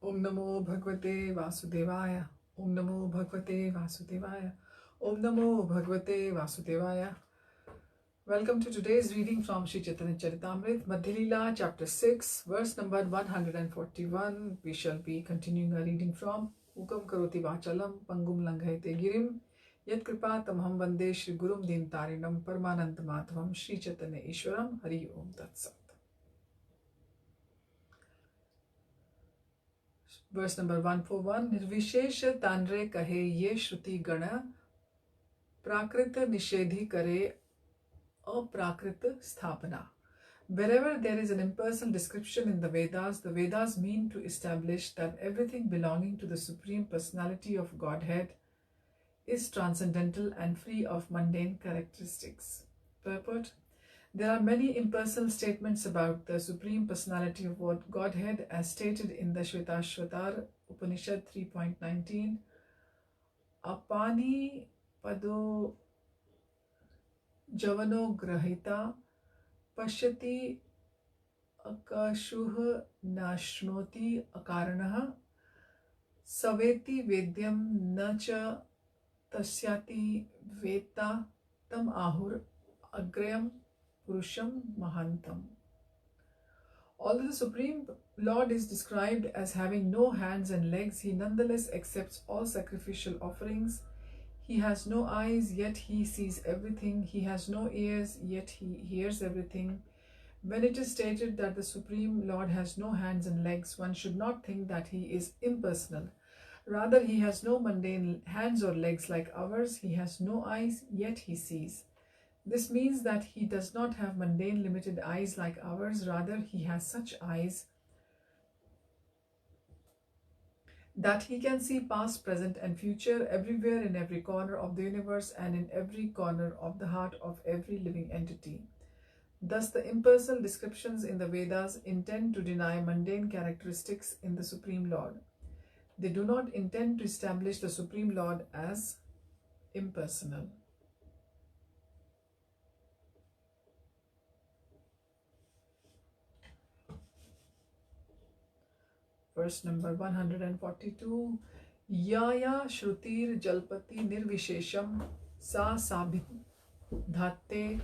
Om Namo Bhagavate Vasudevaya. Om Namo Bhagavate Vasudevaya. Om Namo Bhagavate Vasudevaya. Welcome to today's reading from Sri Chaitanya Charitamrita, Madhya Lila, chapter 6, verse number 141. We shall be continuing our reading from Ukam Karoti Vachalam, Pangum Langhayate Girim, Yat Kripa Tamham Vande Shri Gurum Din Tarinam Paramananda Madhavam Sri Chaitanya Ishwaram Hari Om Tat Sat. Verse number 141. Nirvishesha Tanre Kahe Ye Shruti Gana Prakrita Nishedhi Kare Aprakrita Sthapana. Wherever there is an impersonal description in the Vedas mean to establish that everything belonging to the Supreme Personality of Godhead is transcendental and free of mundane characteristics. Purport. There are many impersonal statements about the Supreme Personality of Godhead as stated in the Shvetashvatar Upanishad 3.19. Apani Pado Javano Grahita Pashyati Akashuh Nashnoti Akaranaha Saveti Vedyam Nacha Tasyati Veta Tam Ahur Agrayam Purusham Mahantam. Although the Supreme Lord is described as having no hands and legs, he nonetheless accepts all sacrificial offerings. He has no eyes, yet he sees everything. He has no ears, yet he hears everything. When it is stated that the Supreme Lord has no hands and legs, one should not think that he is impersonal. Rather, he has no mundane hands or legs like ours. He has no eyes, yet he sees. This means that he does not have mundane limited eyes like ours. Rather, he has such eyes that he can see past, present and future everywhere in every corner of the universe and in every corner of the heart of every living entity. Thus, the impersonal descriptions in the Vedas intend to deny mundane characteristics in the Supreme Lord. They do not intend to establish the Supreme Lord as impersonal. Verse number 142. Yaya Shrutir Jalpati Nirvishesham Sa Sabhidhatte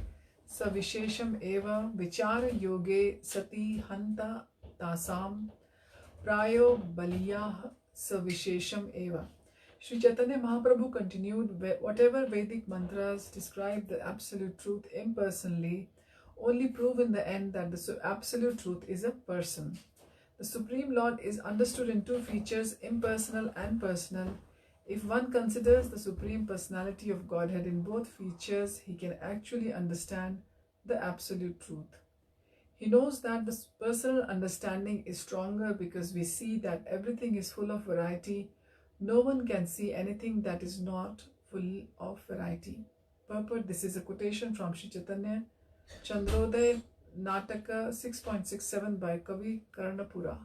Savishesham Eva Vichara Yoge Sati Hanta Tasam Prayo Baliya Savishesham Eva. Sri Chaitanya Mahaprabhu continued, whatever Vedic mantras describe the absolute truth impersonally only prove in the end that the absolute truth is a person. The Supreme Lord is understood in two features, impersonal and personal. If one considers the Supreme Personality of Godhead in both features, he can actually understand the absolute truth. He knows that the personal understanding is stronger because we see that everything is full of variety. No one can see anything that is not full of variety. Purport. This is a quotation from Sri Chaitanya Chandrodaya Nataka 6.67 by Kavi Karnapura.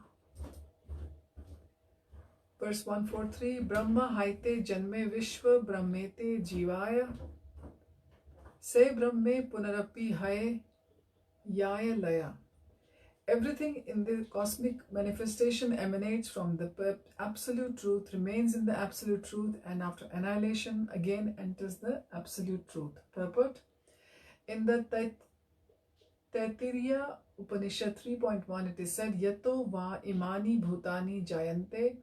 Verse 143. Brahma haite janme vishwa brahmete jivaya se brahme punarapi hai yaya laya. Everything in the cosmic manifestation emanates from the absolute truth, remains in the absolute truth, and after annihilation again enters the absolute truth. Purport. In the Taittiriya Upanishad 3.1 it is said, Yato va imani bhutani jayante.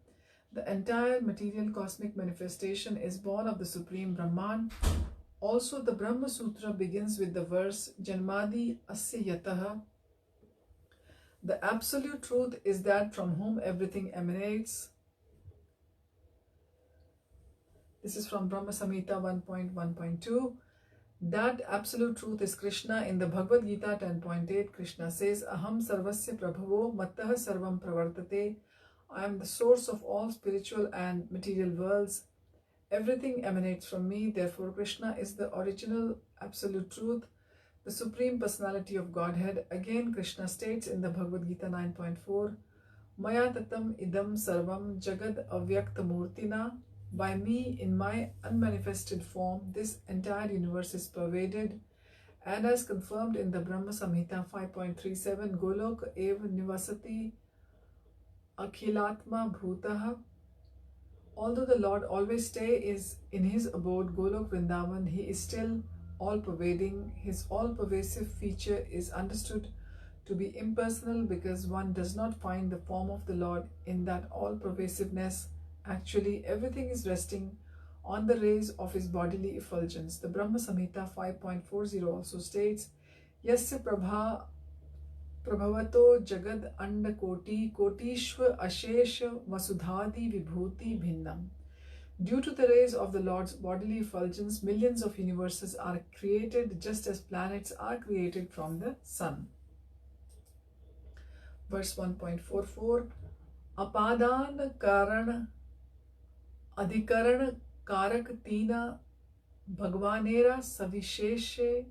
The entire material cosmic manifestation is born of the Supreme Brahman. Also, the Brahma Sutra begins with the verse, Janmadi asya yataha. The absolute truth is that from whom everything emanates. This is from Brahma Samhita 1.1.2. That absolute truth is Krishna. In the Bhagavad-Gita 10.8, Krishna says, Aham sarvasya prabhavo mattah sarvam pravartate. I am the source of all spiritual and material worlds. Everything emanates from me. Therefore, Krishna is the original absolute truth, the Supreme Personality of Godhead. Again, Krishna states in the Bhagavad-Gita 9.4, Maya tatam idam sarvam jagad avyakta murtina. By me, in my unmanifested form, this entire universe is pervaded. And as confirmed in the Brahma Samhita 5.37, Golok eva nivasati Akhilatma Bhutaha. Although the Lord always stays in his abode, Golok Vrindavan, he is still all-pervading. His all-pervasive feature is understood to be impersonal because one does not find the form of the Lord in that all-pervasiveness. Actually, everything is resting on the rays of his bodily effulgence. The Brahma Samhita 5.40 also states, Yasya Prabhavato Jagad Anda Koti Kotishva Ashesha Vasudhadi Vibhuti Bhinnam. Due to the rays of the Lord's bodily effulgence, millions of universes are created just as planets are created from the sun. Verse 1.44 Apadan Karan Adhikaran Karak Tina Bhagwanera Savisheshe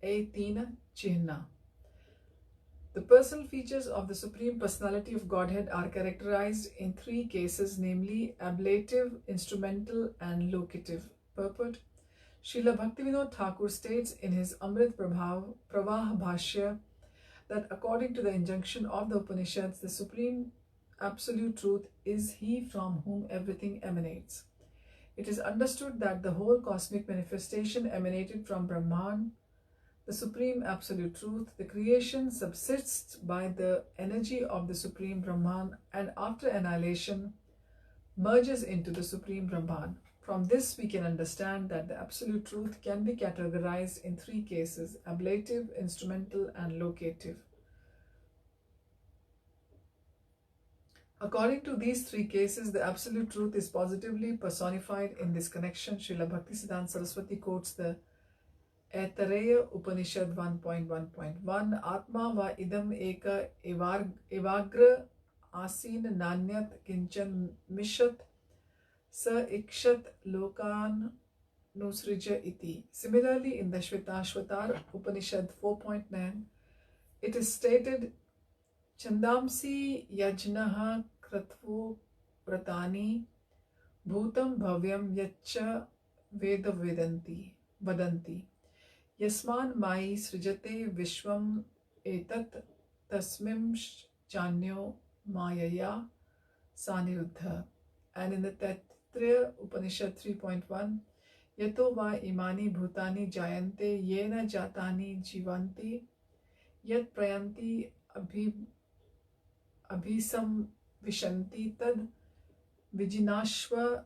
E Tina Chihna. The personal features of the Supreme Personality of Godhead are characterized in three cases, namely ablative, instrumental, and locative. Purport. Srila Bhaktivinoda Thakur states in his Amrit Pravah Bhashya that according to the injunction of the Upanishads, the Supreme Absolute Truth is He from whom everything emanates. It is understood that the whole cosmic manifestation emanated from Brahman, the Supreme Absolute Truth. The creation subsists by the energy of the Supreme Brahman and after annihilation merges into the Supreme Brahman. From this we can understand that the Absolute Truth can be categorized in three cases: ablative, instrumental, and locative. According to these three cases, the Absolute Truth is positively personified in this connection. Srila Bhaktisiddhanta Saraswati quotes the Aitareya Upanishad 1.1.1 Atma va idam eka evagra asin nanyat kinchan mishat sa ikshat lokan nusrija iti. Similarly, in the Shvetashvatar Upanishad 4.9, it is stated Chandamsi yajnaha kratvu pratani bhutam bhavyam yacha veda vadanti. Yasman mai srijate vishwam etat tasmim chanyo mayaya saniruddha. And in the Taittiriya Upanishad 3.1, Yato va imani bhutani jayante yena jatani jivanti yat prayanti abhisam vishanti tad vijinashva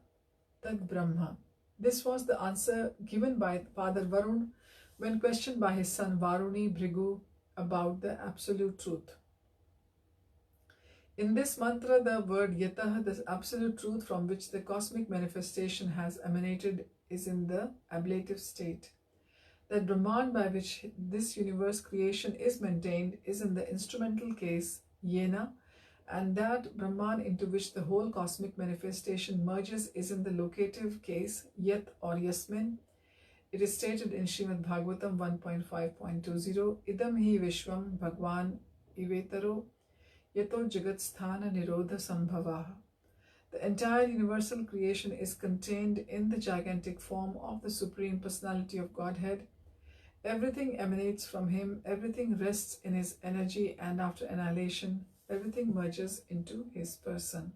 tad brahma. This was the answer given by Father Varun when questioned by his son Varuni Bhrigu about the Absolute Truth. In this mantra, the word Yatah, the Absolute Truth from which the cosmic manifestation has emanated, is in the ablative state. That Brahman by which this universe creation is maintained is in the instrumental case, Yena, and that Brahman into which the whole cosmic manifestation merges is in the locative case, Yat or Yasmin. It is stated in Srimad Bhagavatam 1.5.20, Idam hi Vishwam Bhagwan Ivetaro Yato Jagat Sthana Nirodha Sambhavaha. The entire universal creation is contained in the gigantic form of the Supreme Personality of Godhead. Everything emanates from Him, everything rests in His energy, and after annihilation, everything merges into His person.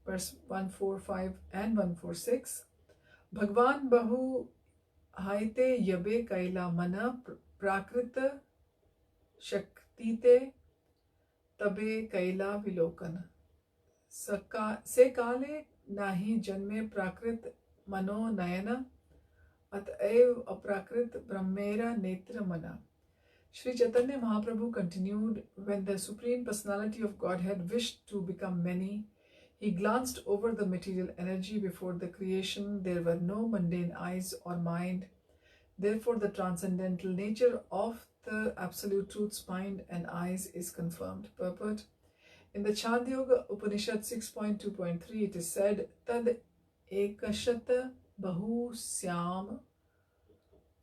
Verse 145 and 146. Bhagwan Bahu Haite Yabe Kaila Mana Prakrita Shaktite Tabe Kaila Vilokana. Se Kale Nahi Janme Prakrit Mano Nayana Ataev Aprakrit Brahmera Netra Mana. Sri Chaitanya Mahaprabhu continued, when the Supreme Personality of Godhead wished to become many, he glanced over the material energy before the creation. There were no mundane eyes or mind. Therefore, the transcendental nature of the Absolute Truth's mind and eyes is confirmed. Purport. In the Chandyoga Upanishad 6.2.3, it is said, Tad ekashata bahu syam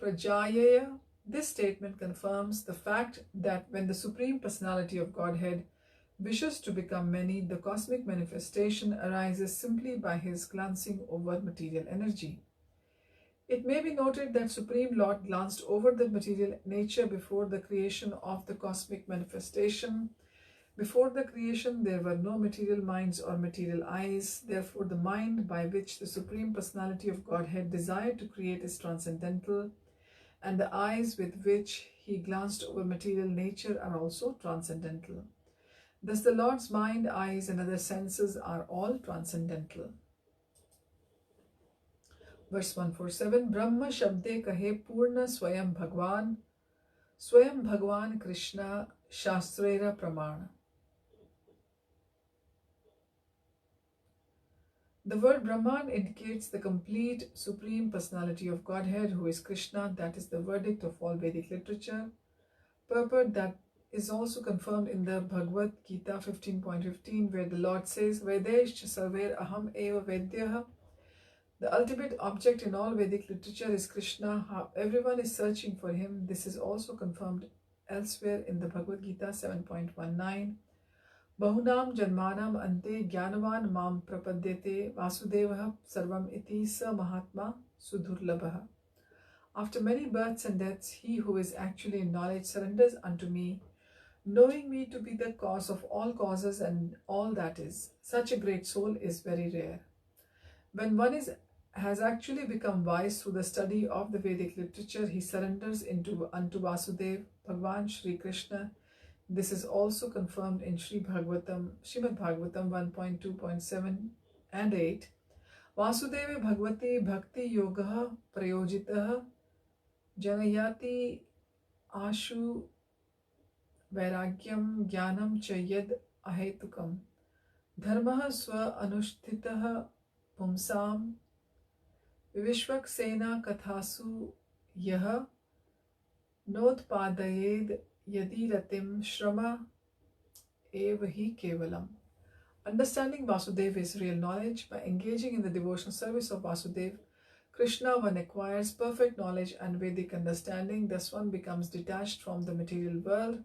prajayaya. This statement confirms the fact that when the Supreme Personality of Godhead wishes to become many, the cosmic manifestation arises simply by his glancing over material energy. It may be noted that Supreme Lord glanced over the material nature before the creation of the cosmic manifestation. Before the creation, there were no material minds or material eyes. Therefore, the mind by which the Supreme Personality of Godhead desired to create is transcendental, and the eyes with which he glanced over material nature are also transcendental. Thus, the Lord's mind, eyes, and other senses are all transcendental. Verse 147, Brahma Shabde Kahe Purna Swayam Bhagwan Krishna Shastrera Pramana. The word Brahman indicates the complete Supreme Personality of Godhead, who is Krishna. That is the verdict of all Vedic literature. Purport that is also confirmed in the Bhagavad-Gita 15.15, where the Lord says, Vedeshcha sarver aham eva vedyah. The ultimate object in all Vedic literature is Krishna. How everyone is searching for him. This is also confirmed elsewhere in the Bhagavad-Gita 7.19. Bahunam janmanam ante jnanavan mam prapadyate vasudevah sarvam iti sa mahatma sudurlabha. After many births and deaths, he who is actually in knowledge surrenders unto me, knowing me to be the cause of all causes and all that is. Such a great soul is very rare. When one has actually become wise through the study of the Vedic literature, he surrenders unto Vasudev, Bhagwan Shri Krishna. This is also confirmed in Srimad Bhagavatam 1.2.7 and 8. Vasudeve Bhagavati Bhakti Yogaha Prayojitaha Janayati Ashu Vairagyam Jnanam Chayad Ahetukam Dharmaha Swa Anushtitaha Pumsam Vivishvak Sena Kathasu Yaha Nodpadayed Yadi Ratim Shrama Evahi Kevalam. Understanding Vasudev is real knowledge. By engaging in the devotional service of Vasudev, Krishna, one acquires perfect knowledge and Vedic understanding. Thus one becomes detached from the material world.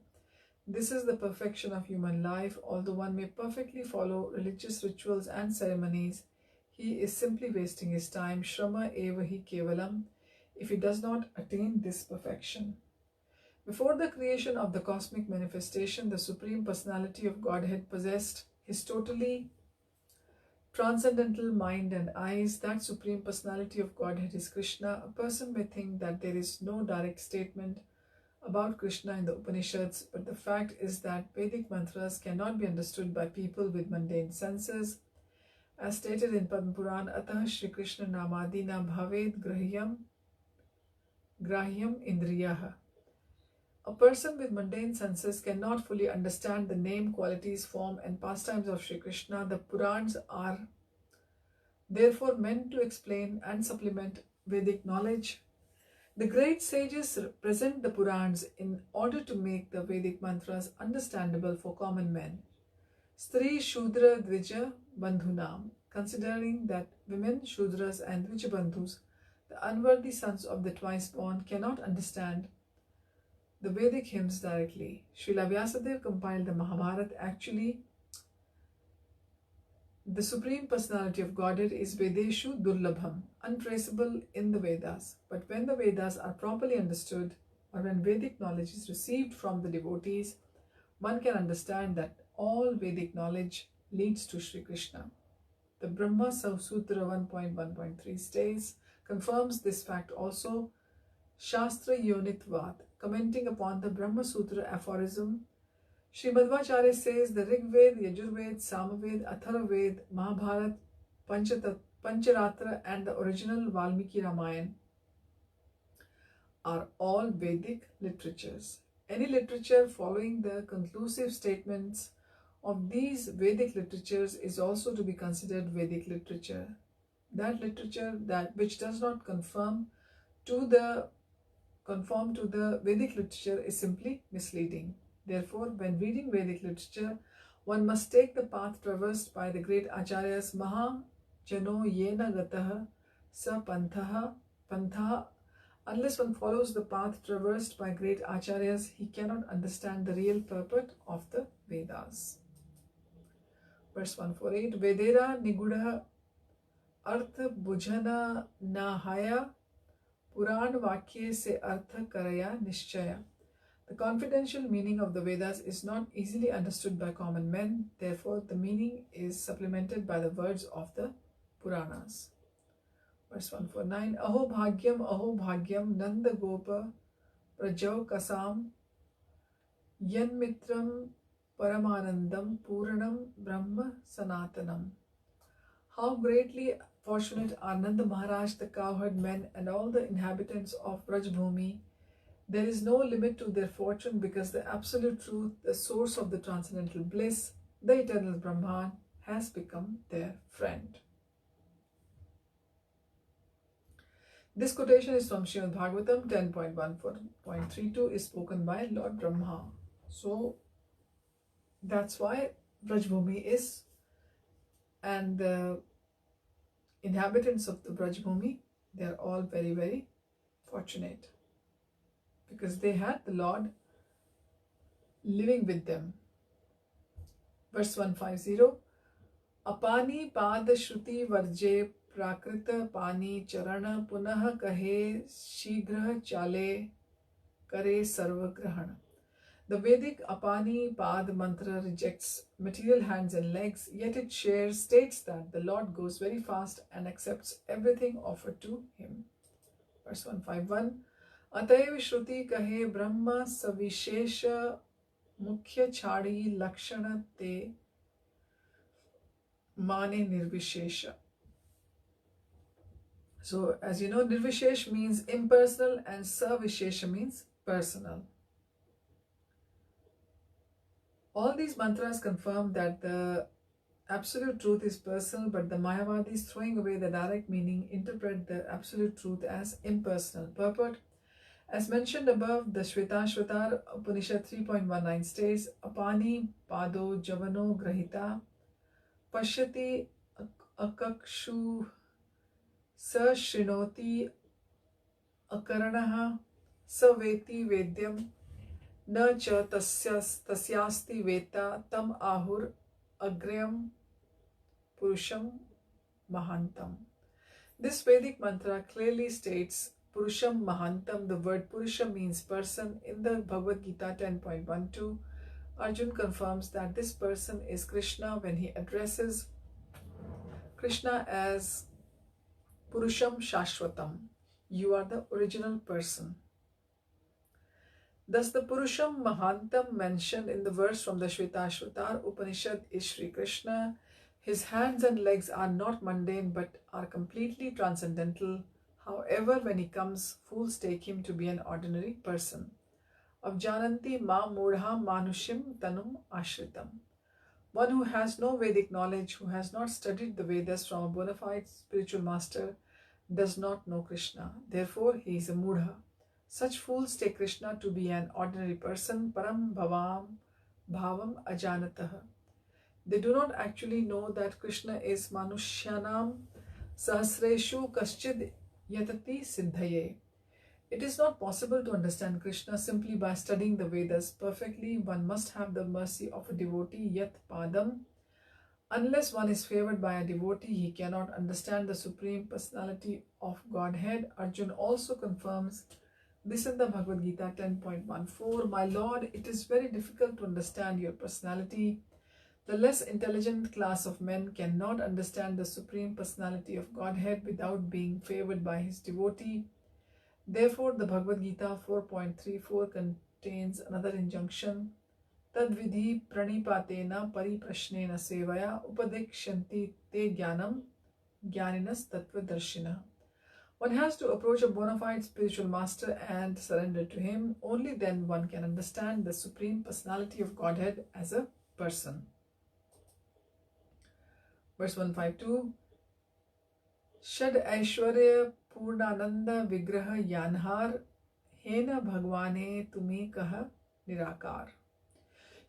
This is the perfection of human life. Although one may perfectly follow religious rituals and ceremonies, he is simply wasting his time. Shrama evahi kevalam, if he does not attain this perfection. Before the creation of the cosmic manifestation, the Supreme Personality of Godhead possessed his totally transcendental mind and eyes. That Supreme Personality of Godhead is Krishna. A person may think that there is no direct statement about Krishna in the Upanishads, but the fact is that Vedic mantras cannot be understood by people with mundane senses. As stated in Padma Puran, Atah Shri Krishna Namadina Bhaved Grahyam Indriyaha. A person with mundane senses cannot fully understand the name, qualities, form, and pastimes of Shri Krishna. The Purans are therefore meant to explain and supplement Vedic knowledge. The great sages present the Purans in order to make the Vedic mantras understandable for common men. Stri Shudra Dvija Bandhunam, considering that women, Shudras, and Dvija Bandhus, the unworthy sons of the twice born, cannot understand the Vedic hymns directly. Srila Vyasadeva compiled the Mahabharata. Actually, the Supreme Personality of Godhead is Vedeshu Durlabham, untraceable in the Vedas. But when the Vedas are properly understood, or when Vedic knowledge is received from the devotees, one can understand that all Vedic knowledge leads to Sri Krishna. The Brahma Sutra 1.1.3 confirms this fact also. Shastra Yonitvat, commenting upon the Brahma Sutra aphorism, Sri Madhya says the Rig Ved, Yajurved, Samaved, Atharvaved, Mahabharat, Pancharatra, and the original Valmiki Ramayana are all Vedic literatures. Any literature following the conclusive statements of these Vedic literatures is also to be considered Vedic literature. That literature which does not conform to the Vedic literature is simply misleading. Therefore, when reading Vedic literature, one must take the path traversed by the great Acharyas. Maha Jano Yena Gataha Sa Pantha. Unless one follows the path traversed by great Acharyas, he cannot understand the real purport of the Vedas. Verse 148, Vedera Niguda Artha Bhujana Nahaya Puran Vakye Se Artha Karaya Nishchaya. The confidential meaning of the Vedas is not easily understood by common men. Therefore, the meaning is supplemented by the words of the Puranas. Verse 149. Aho bhagyam nanda gopa prajau kasam yanmitram paramanandam puranam brahma sanatanam. How greatly fortunate are Nanda Maharaj, the cowherd men, and all the inhabitants of Brajbhumi. There is no limit to their fortune because the absolute truth, the source of the transcendental bliss, the eternal Brahman, has become their friend. This quotation is from Srimad Bhagavatam 10.14.32, is spoken by Lord Brahma. So that's why Brajbhumi is, and the inhabitants of the Brajbhumi, they are all very, very fortunate because they had the Lord living with them. Verse 150. Apani pada shruti varje prakrita pani charana punah kahe shigra chale kare sarva grahana. The Vedic Apani Pad mantra rejects material hands and legs, yet it states that the Lord goes very fast and accepts everything offered to him. Verse 151. Ataiv Shruti kahe Brahma savishesha mukhya chadi lakshana te mane nirvishesha. So, as you know, nirvishesh means impersonal and savishesha means personal. All these mantras confirm that the absolute truth is personal, but the Mayavadis, throwing away the direct meaning, interpret the absolute truth as impersonal. Purport: as mentioned above, the Shvetashvatar Upanishad 3.19 states, Apani pado javano grahita pashyati akakshu sashrinoti akaranaha saveti vedyam na cha tasyasti veta tam ahur agrayam purusham mahantam. This Vedic mantra clearly states Purusham Mahantam. The word Purusha means person. In the Bhagavad-Gita 10.12, Arjun confirms that this person is Krishna when he addresses Krishna as Purusham Shashwatam. You are the original person. Thus, the Purusham Mahantam mentioned in the verse from the Shvetashvatar Upanishad is Sri Krishna. His hands and legs are not mundane but are completely transcendental. However, when he comes, fools take him to be an ordinary person. Avjananti ma mudha manushim tanum ashritam. One who has no Vedic knowledge, who has not studied the Vedas from a bona fide spiritual master, does not know Krishna. Therefore, he is a mudha. Such fools take Krishna to be an ordinary person, param bhavam ajanataha. They do not actually know that Krishna is manushyanam sahasreshu kaschid yatati siddhaye. It is not possible to understand Krishna simply by studying the Vedas perfectly. One must have the mercy of a devotee, yat padam. Unless one is favored by a devotee, he cannot understand the Supreme Personality of Godhead. Arjun also confirms this in the Bhagavad-Gita 10.14. My Lord, it is very difficult to understand your personality. The less intelligent class of men cannot understand the Supreme Personality of Godhead without being favored by his devotee. Therefore, the Bhagavad-Gita 4.34 contains another injunction. Tadvidhi pranipatena pariprashnena sevaya upadekshanti te jnanam jnaninas tattvadarshina. One has to approach a bona fide spiritual master and surrender to him. Only then one can understand the Supreme Personality of Godhead as a person. Verse 152. Shad Aishwarya Purnananda Vigraha Yanhar Hena Bhagwane Tumi Kaha Nirakar.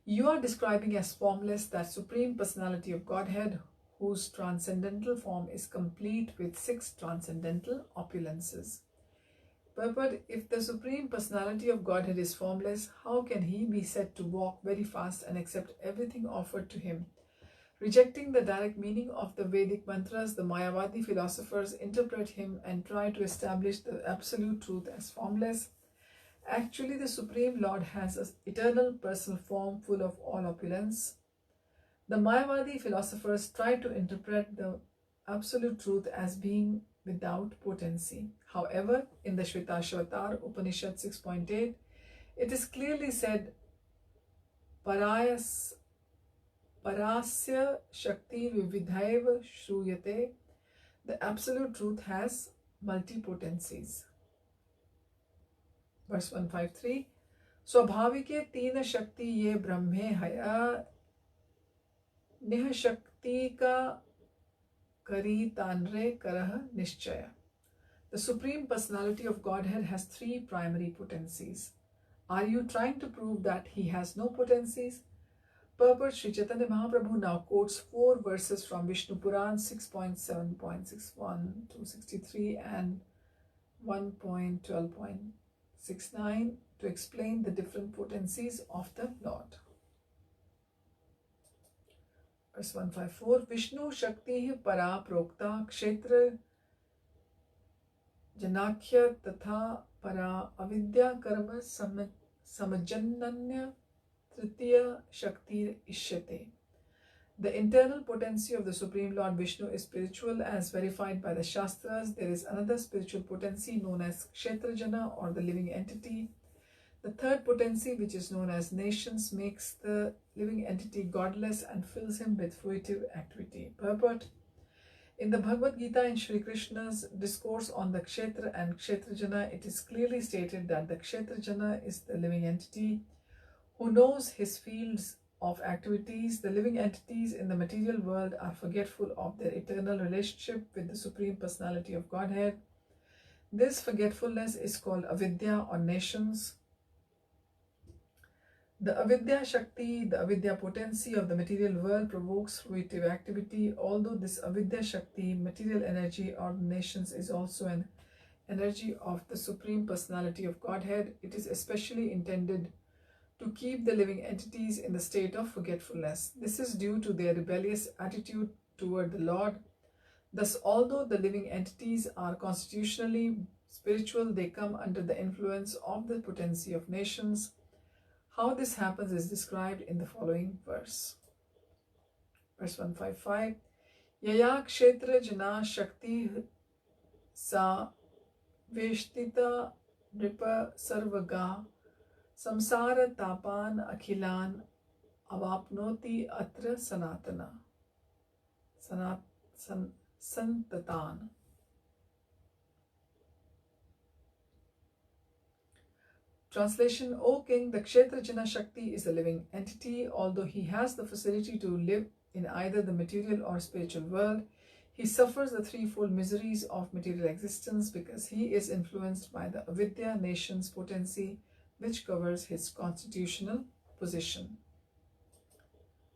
You are describing as formless that Supreme Personality of Godhead, whose transcendental form is complete with 6 transcendental opulences. Purport: if the Supreme Personality of Godhead is formless, how can he be said to walk very fast and accept everything offered to him? Rejecting the direct meaning of the Vedic mantras, the Mayavadi philosophers interpret him and try to establish the absolute truth as formless. Actually, the Supreme Lord has an eternal personal form full of all opulence. The Mayavadi philosophers try to interpret the absolute truth as being without potency. However, in the Shvetashvatar Upanishad 6.8, it is clearly said, Parasya Shakti Vividhaiva Shruyate, the absolute truth has multipotencies. Verse 153, Swabhavike Tina Shakti Ye Brahme Haya Niha Shakti Ka Kari Tanre Karah Nishchaya. The Supreme Personality of Godhead has three primary potencies. Are you trying to prove that he has no potencies? Purport: Sri Chaitanya Mahaprabhu now quotes 4 verses from Vishnu Puran 6.7.61 to 63 and 1.12.69 to explain the different potencies of the Lord. Verse 154, Vishnu Shakti Para Prokta Kshetra Janakhya Tatha Para Avidya Karma Samajannanya Tritiya Shakti Ishyate. The internal potency of the Supreme Lord Vishnu is spiritual as verified by the Shastras. There is another spiritual potency known as Kshetrajana or the living entity. The third potency, which is known as nations, makes the living entity godless and fills him with fruitive activity. Purport: in the Bhagavad-Gita, in Shri Krishna's discourse on the Kshetra and Kshetrajana, it is clearly stated that the Kshetrajana is the living entity who knows his fields of activities. The living entities in the material world are forgetful of their eternal relationship with the Supreme Personality of Godhead. This forgetfulness is called avidya or nations. The avidya Shakti, the avidya potency of the material world, provokes fruitive activity. Although this avidya Shakti, material energy or nations, is also an energy of the Supreme Personality of Godhead, it is especially intended to keep the living entities in the state of forgetfulness. This is due to their rebellious attitude toward the Lord. Thus, although the living entities are constitutionally spiritual, they come under the influence of the potency of nations. How this happens is described in the following verse. Verse 155, Yaya Kshetra Jana Shakti Sa Veshtita Nipa Sarvaga Samsara Tapan Akhilan Avapnoti Atra Sanatana Santatan. Translation: O King, the Kshetrajana Shakti is a living entity. Although he has the facility to live in either the material or spiritual world, he suffers the threefold miseries of material existence because he is influenced by the avidya nation's potency, which covers his constitutional position.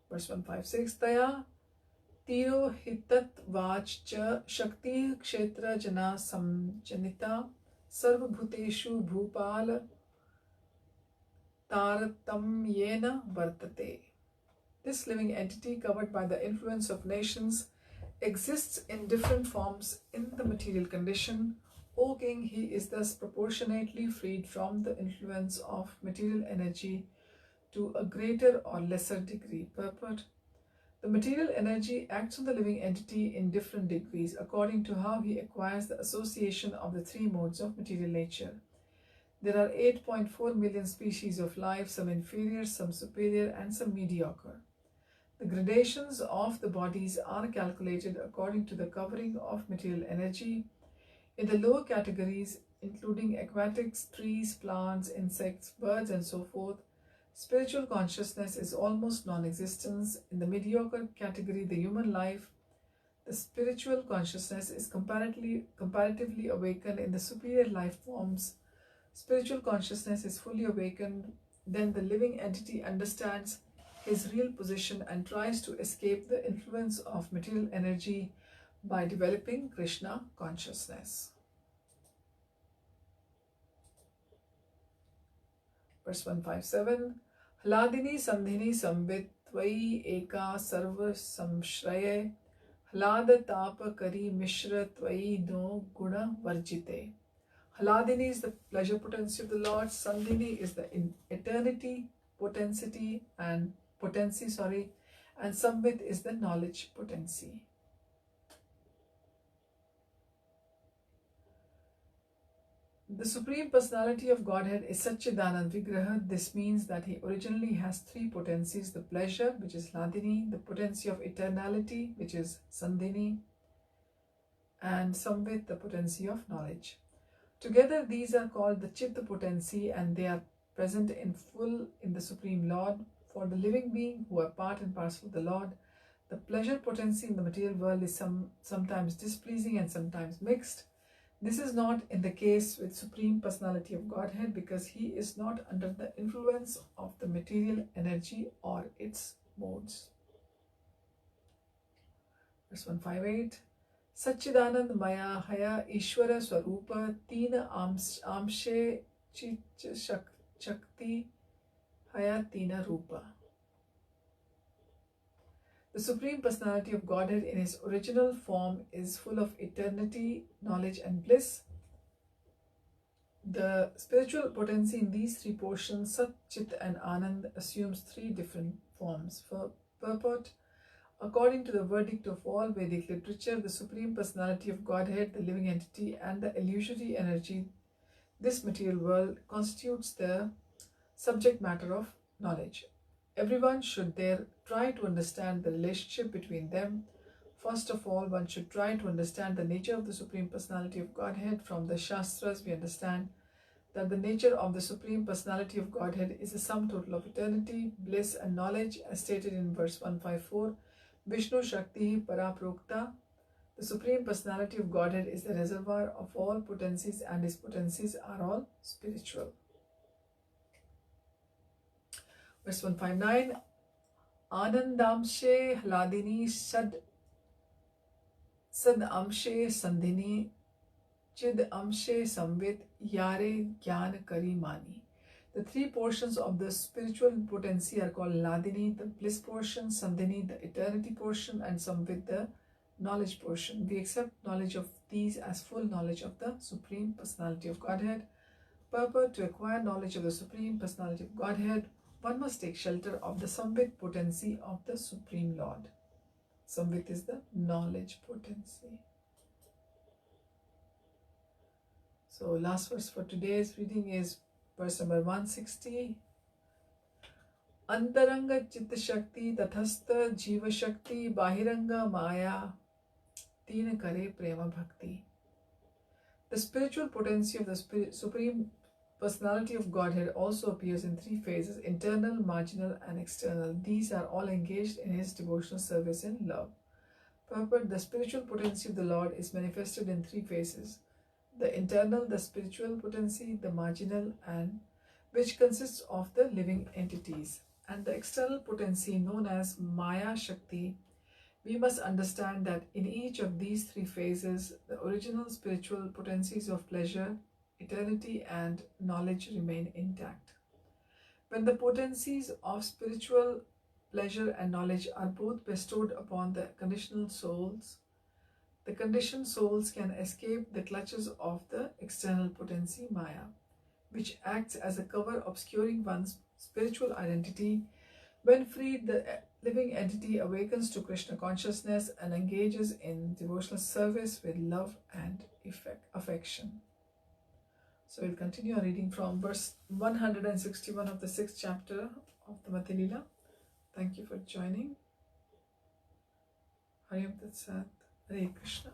Verse 156, Taya Tiro Hitat Vachcha Shakti Kshetra Jana Samjanita Sārvabhūteshu Bhūpala Taratamyena Vartate. This living entity, covered by the influence of nations, exists in different forms in the material condition. O King, he is thus proportionately freed from the influence of material energy to a greater or lesser degree. Purport: the material energy acts on the living entity in different degrees according to how he acquires the association of the three modes of material nature. There are 8.4 million species of life, some inferior, some superior, and some mediocre. The gradations of the bodies are calculated according to the covering of material energy. In the lower categories, including aquatics, trees, plants, insects, birds, and so forth, spiritual consciousness is almost non-existent. In the mediocre category, the human life, the spiritual consciousness is comparatively awakened. In the superior life forms, spiritual consciousness is fully awakened. Then the living entity understands his real position and tries to escape the influence of material energy by developing Krishna consciousness. Verse 157, Hladini Sandhini Samvit Tvai Eka Sarva Samshraye Hlada Tapa Kari Mishra Tvai No Guna Varjite. Hladini is the pleasure potency of the Lord. Sandhini is the eternity potency and and Samvit is the knowledge potency. The Supreme Personality of Godhead is Satchidanand Vigraha. This means that he originally has three potencies: the pleasure, which is Hladini, the potency of eternality, which is Sandhini, and Samvit, the potency of knowledge. Together, these are called the Chitta potency, and they are present in full in the Supreme Lord. For the living being who are part and parcel of the Lord, the pleasure potency in the material world is sometimes displeasing and sometimes mixed. This is not in the case with Supreme Personality of Godhead, because he is not under the influence of the material energy or its modes. Verse 158. Satchidanand Maya Haya Ishvara Swarupa Tina Amshe Chit Shakti Haya Tina Rupa. The Supreme Personality of Godhead in his original form is full of eternity, knowledge and bliss. The spiritual potency in these three portions, Sat, Chit and Anand, assumes three different forms. For purport, according to the verdict of all Vedic literature, the Supreme Personality of Godhead, the living entity, and the illusory energy, this material world, constitutes the subject matter of knowledge. Everyone should there try to understand the relationship between them. First of all, one should try to understand the nature of the Supreme Personality of Godhead. From the Shastras, we understand that the nature of the Supreme Personality of Godhead is the sum total of eternity, bliss and knowledge, as stated in verse 154. Vishnu Shakti Paraprokta. The Supreme Personality of Godhead is the reservoir of all potencies, and his potencies are all spiritual. Verse 159. Anandamshe Hladini Sad Amshe Sandhini Chid Amshe Samvit Yare Gyan Kari Mani. The three portions of the spiritual potency are called Hladini, the bliss portion, Sandhini, the eternity portion, and Samvit, the knowledge portion. We accept knowledge of these as full knowledge of the Supreme Personality of Godhead. Purport: to acquire knowledge of the Supreme Personality of Godhead, one must take shelter of the Samvit potency of the Supreme Lord. Samvit is the knowledge potency. So last verse for today's reading is verse number 160. Antaranga Chitta Shakti Tathastha Jiva Shakti Bahiranga Maya Teen Kare Prema Bhakti. The spiritual potency of the Supreme Personality of Godhead also appears in three phases: internal, marginal and external. These are all engaged in his devotional service in love. Purport: the spiritual potency of the Lord is manifested in three phases: the internal, the spiritual potency, the marginal, and which consists of the living entities, and the external potency known as Maya Shakti. We must understand that in each of these three phases, the original spiritual potencies of pleasure, eternity and knowledge remain intact. When the potencies of spiritual pleasure and knowledge are both bestowed upon the conditional souls, the conditioned souls can escape the clutches of the external potency Maya, which acts as a cover obscuring one's spiritual identity. When freed, the living entity awakens to Krishna consciousness and engages in devotional service with love and affection. So we'll continue our reading from verse 161 of the 6th chapter of the Madhya Lila. Thank you for joining. Hare Tat Sat. Hare Krishna.